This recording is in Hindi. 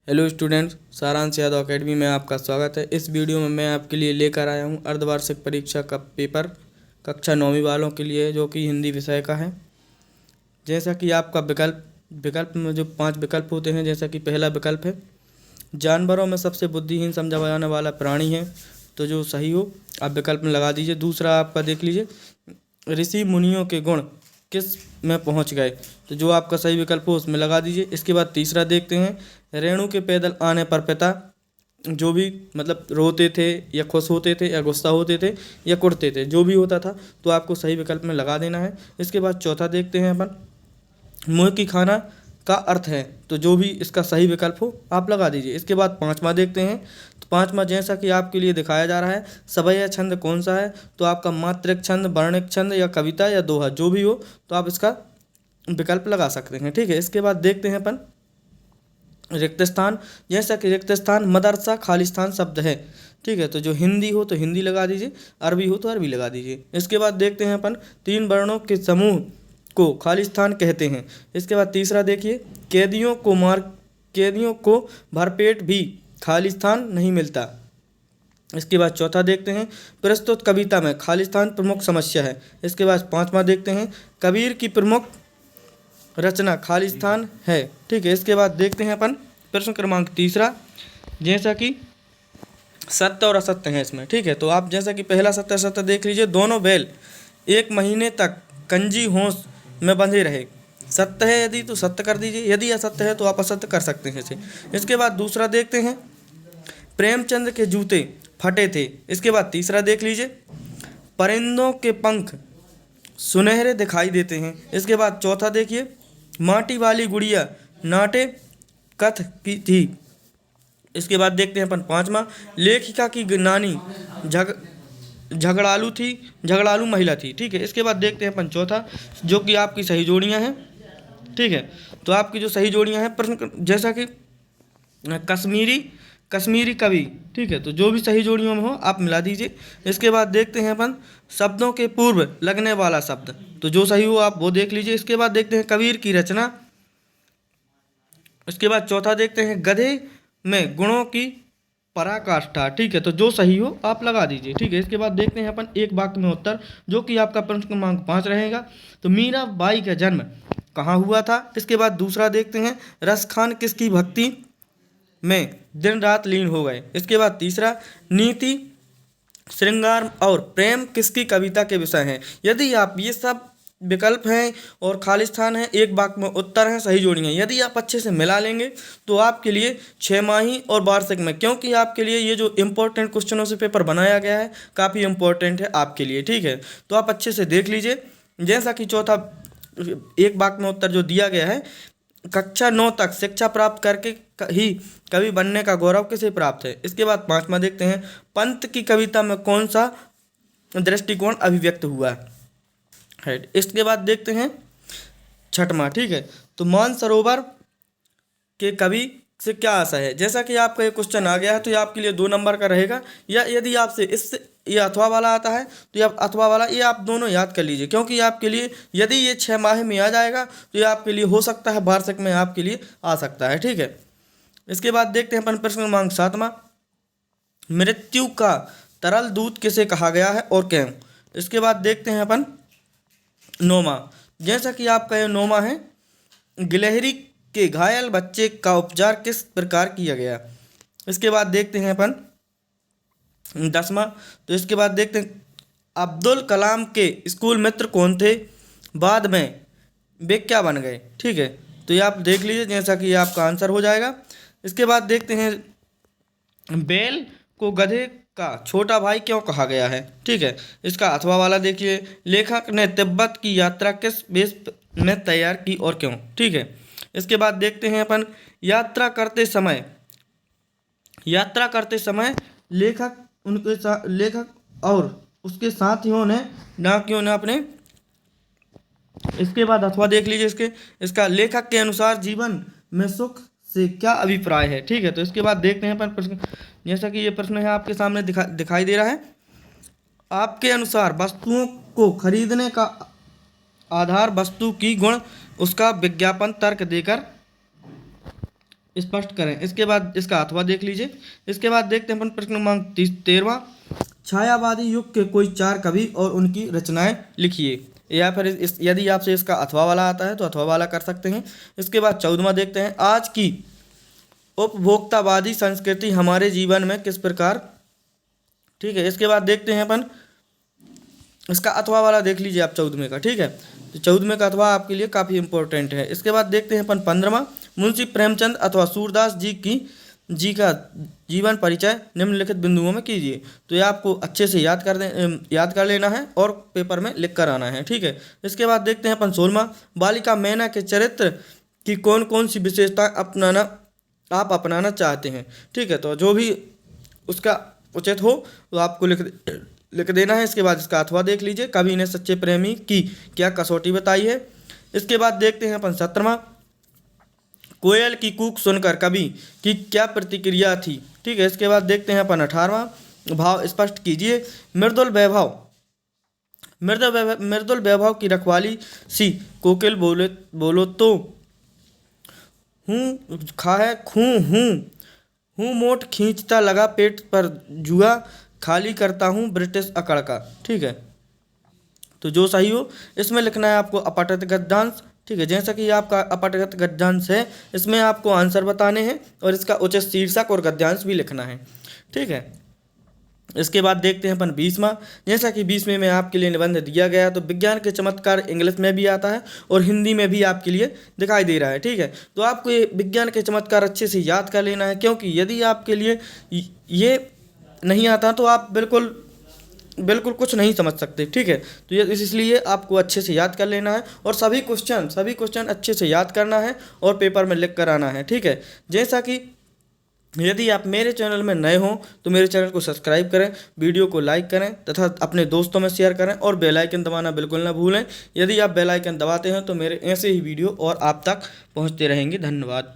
हेलो स्टूडेंट्स, सारांश यादव अकेडमी में आपका स्वागत है। इस वीडियो में मैं आपके लिए लेकर आया हूं अर्धवार्षिक परीक्षा का पेपर कक्षा 9वीं वालों के लिए, जो कि हिंदी विषय का है। जैसा कि आपका विकल्प में जो 5 विकल्प होते हैं, जैसा कि पहला विकल्प है जानवरों में सबसे बुद्धिहीन समझा जाने वाला प्राणी है, तो जो सही हो आप विकल्प में लगा दीजिए। दूसरा आपका देख लीजिए, ऋषि मुनियों के गुण किस में पहुंच गए, तो जो आपका सही विकल्प हो उसमें लगा दीजिए। इसके बाद तीसरा देखते हैं, रेणु के पैदल आने पर पिता जो भी मतलब रोते थे या खुश होते थे या गुस्सा होते थे या कुटते थे, जो भी होता था तो आपको सही विकल्प में लगा देना है। इसके बाद चौथा देखते हैं अपन, मुँह की खाना का अर्थ है, तो जो भी इसका सही विकल्प हो आप लगा दीजिए। इसके बाद पांचवा देखते हैं, तो पांचवा जैसा कि आपके लिए दिखाया जा रहा है, सवैया छंद कौन सा है, तो आपका मात्रिक छंद, वर्णिक छंद या कविता या दोहा, जो भी हो तो आप इसका विकल्प लगा सकते हैं। ठीक है, इसके बाद देखते हैं अपन रिक्त स्थान। जैसा कि रिक्त स्थान मदरसा खालिस्तान शब्द है, ठीक है, तो जो हिंदी हो तो हिंदी लगा दीजिए, अरबी हो तो अरबी लगा दीजिए। इसके बाद देखते हैं अपन, 3 वर्णों के समूह को खालिस्तान कहते हैं। इसके बाद तीसरा देखिए, कैदियों को भरपेट भी खालिस्तान नहीं मिलता। इसके बाद चौथा देखते हैं, प्रस्तुत कविता में खालिस्तान प्रमुख समस्या है। इसके बाद पांचवा देखते हैं, कबीर की प्रमुख रचना खालिस्तान है। ठीक है, इसके बाद देखते हैं अपन प्रश्न क्रमांक तीसरा, जैसा कि सत्य और असत्य है इसमें। ठीक है, तो आप जैसा कि पहला सत्य असत्य देख लीजिए, दोनों बैल 1 महीने तक कंजी होंस में बंधे रहे। सत्य है यदि तो सत्य कर दीजिए, यदि असत्य है तो आप असत्य कर सकते हैं इसे। इसके बाद दूसरा देखते हैं, प्रेमचंद के जूते फटे थे। इसके बाद तीसरा देख लीजिए, परिंदों के पंख सुनहरे दिखाई देते हैं। इसके बाद चौथा देखिए, माटी वाली गुड़िया नाटे कथ की थी। इसके बाद देखते हैं अपन पांचवा, लेखिका की नानी झगड़ालू महिला थी। ठीक है, इसके बाद देखते हैं अपन चौथा, जो कि आपकी सही जोड़ियां हैं। ठीक है, तो आपकी जो सही जोड़ियां हैं प्रश्न जैसा कि कश्मीरी कवि। ठीक है, तो जो भी सही जोड़ियों में हो आप मिला दीजिए। इसके बाद देखते हैं अपन शब्दों के पूर्व लगने वाला शब्द, तो जो सही हो आप वो देख लीजिए। इसके बाद देखते हैं कबीर की रचना। इसके बाद चौथा देखते हैं, गधे में गुणों की पराकाष्ठा। ठीक है, तो जो सही हो आप लगा दीजिए। ठीक है, इसके बाद देखते हैं अपन एक वाक्य में उत्तर, जो कि आपका प्रश्न क्रमांक 5 रहेगा, तो मीराबाई का जन्म कहाँ हुआ था। इसके बाद दूसरा देखते हैं, रसखान किसकी भक्ति में दिन रात लीन हो गए। इसके बाद तीसरा, नीति श्रृंगार और प्रेम किसकी कविता के विषय हैं। यदि आप ये सब विकल्प हैं और खालिस्तान है, एक वाक्य में उत्तर हैं, सही जोड़ियाँ, यदि आप अच्छे से मिला लेंगे तो आपके लिए 6 माही और वार्षिक में, क्योंकि आपके लिए ये जो इम्पोर्टेंट क्वेश्चनों से पेपर बनाया गया है काफ़ी इम्पोर्टेंट है आपके लिए। ठीक है, तो आप अच्छे से देख लीजिए। जैसा कि चौथा एक वाक्य में उत्तर जो दिया गया है, कक्षा 9 तक शिक्षा प्राप्त करके ही कवि बनने का गौरव किसे प्राप्त है। इसके बाद पांचवा देखते हैं, पंत की कविता में कौन सा दृष्टिकोण अभिव्यक्त हुआ है। इसके बाद देखते हैं छठवां। ठीक है, तो मानसरोवर के कवि से क्या आशा है। जैसा कि आपका ये क्वेश्चन आ गया है तो ये आपके लिए 2 नंबर का रहेगा, या यदि आपसे इससे ये अथवा वाला आता है तो ये अथवा वाला, ये आप दोनों याद कर लीजिए, क्योंकि आपके लिए यदि ये 6 माह में आ जाएगा तो ये आपके लिए हो सकता है वार्षिक में आपके लिए आ सकता है। ठीक है, इसके बाद देखते हैं अपन प्रश्न क्रमांक 7वां, मृत्यु का तरल दूत किसे कहा गया है और क्यों। इसके बाद देखते हैं अपन 9वां, जैसा कि आपका ये 9वां है, गिलहरी के घायल बच्चे का उपचार किस प्रकार किया गया। इसके बाद देखते हैं अपन 10वां, तो इसके बाद देखते हैं, अब्दुल कलाम के स्कूल मित्र कौन थे, बाद में वे क्या बन गए। ठीक है, तो ये आप देख लीजिए, जैसा कि ये आपका आंसर हो जाएगा। इसके बाद देखते हैं, बैल को गधे का छोटा भाई क्यों कहा गया है। ठीक है, इसका अथवा वाला देखिए, लेखक ने तिब्बत की यात्रा किस बेस में तैयार की और क्यों। ठीक है, इसके बाद देखते हैं अपन, यात्रा करते समय लेखक और उसके साथियों ने डाकियों ने अपने। इसके बाद अथवा देख लीजिए, इसका लेखक के अनुसार जीवन में सुख से क्या अभिप्राय है। ठीक है, तो इसके बाद देखते हैं अपन प्रश्न, जैसा कि ये प्रश्न है आपके सामने दिखाई दे रहा है, आपके अनुसार वस्तुओं को खरीदने का आधार वस्तु की गुण उसका विज्ञापन तर्क देकर स्पष्ट करें। इसके बाद इसका अथवा देख लीजिए। इसके बाद देखते हैं अपन प्रश्न क्रमांक 13वां, छायावादी युग के कोई 4 कवि और उनकी रचनाएं लिखिए। या फिर यदि आपसे इसका अथवा वाला आता है तो अथवा वाला कर सकते हैं। इसके बाद 14वां देखते हैं, आज की उपभोक्तावादी संस्कृति हमारे जीवन में किस प्रकार, ठीक है। इसके बाद देखते हैं अपन इसका अथवा वाला देख लीजिए आप 14वें का, ठीक है। तो 14वें का अथवा आपके लिए काफ़ी इंपॉर्टेंट है। इसके बाद देखते हैं अपन 15वां, मुंशी प्रेमचंद अथवा सूरदास जी का जीवन परिचय निम्नलिखित बिंदुओं में कीजिए। तो ये आपको अच्छे से याद कर लेना है और पेपर में लिख कर आना है, ठीक है। इसके बाद देखते हैं अपन 16वां, बालिका मैना के चरित्र की कौन कौन सी विशेषता आप अपनाना चाहते हैं, ठीक है। तो जो भी उसका उचित हो तो आपको लिख देना है। इसके बाद इसका अथवा देख लीजिए, कवि ने सच्चे प्रेमी की क्या कसौटी बताई है। इसके बाद देखते हैं अपन 17वां, कोयल की कूक सुनकर कवि की क्या प्रतिक्रिया थी, ठीक है। इसके बाद देखते हैं अपन 18वां, भाव स्पष्ट कीजिए। मृदुल वैभव की रखवाली सी कोकिल बोलो तो हूँ खाए खूँ हूँ मोट खींचता लगा पेट पर जुआ खाली करता हूँ ब्रिटिश अकड़ का, ठीक है। तो जो सही हो इसमें लिखना है आपको अपठित गद्यांश, ठीक है। जैसा कि आपका अपठित गद्यांश है इसमें आपको आंसर बताने हैं और इसका उचित शीर्षक और गद्यांश भी लिखना है, ठीक है। इसके बाद देखते हैं अपन 20वां, जैसा कि 20वें में आपके लिए निबंध दिया गया तो विज्ञान के चमत्कार इंग्लिश में भी आता है और हिंदी में भी आपके लिए दिखाई दे रहा है, ठीक है। तो आपको ये विज्ञान के चमत्कार अच्छे से याद कर लेना है, क्योंकि यदि आपके लिए ये नहीं आता तो आप बिल्कुल कुछ नहीं समझ सकते, ठीक है। तो ये इसलिए आपको अच्छे से याद कर लेना है और सभी क्वेश्चन अच्छे से याद करना है और पेपर में लिख कर आना है, ठीक है। जैसा कि यदि आप मेरे चैनल में नए हों तो मेरे चैनल को सब्सक्राइब करें, वीडियो को लाइक करें तथा अपने दोस्तों में शेयर करें और बेल आइकन दबाना बिल्कुल ना भूलें। यदि आप बेल आइकन दबाते हैं तो मेरे ऐसे ही वीडियो और आप तक पहुंचते रहेंगे। धन्यवाद।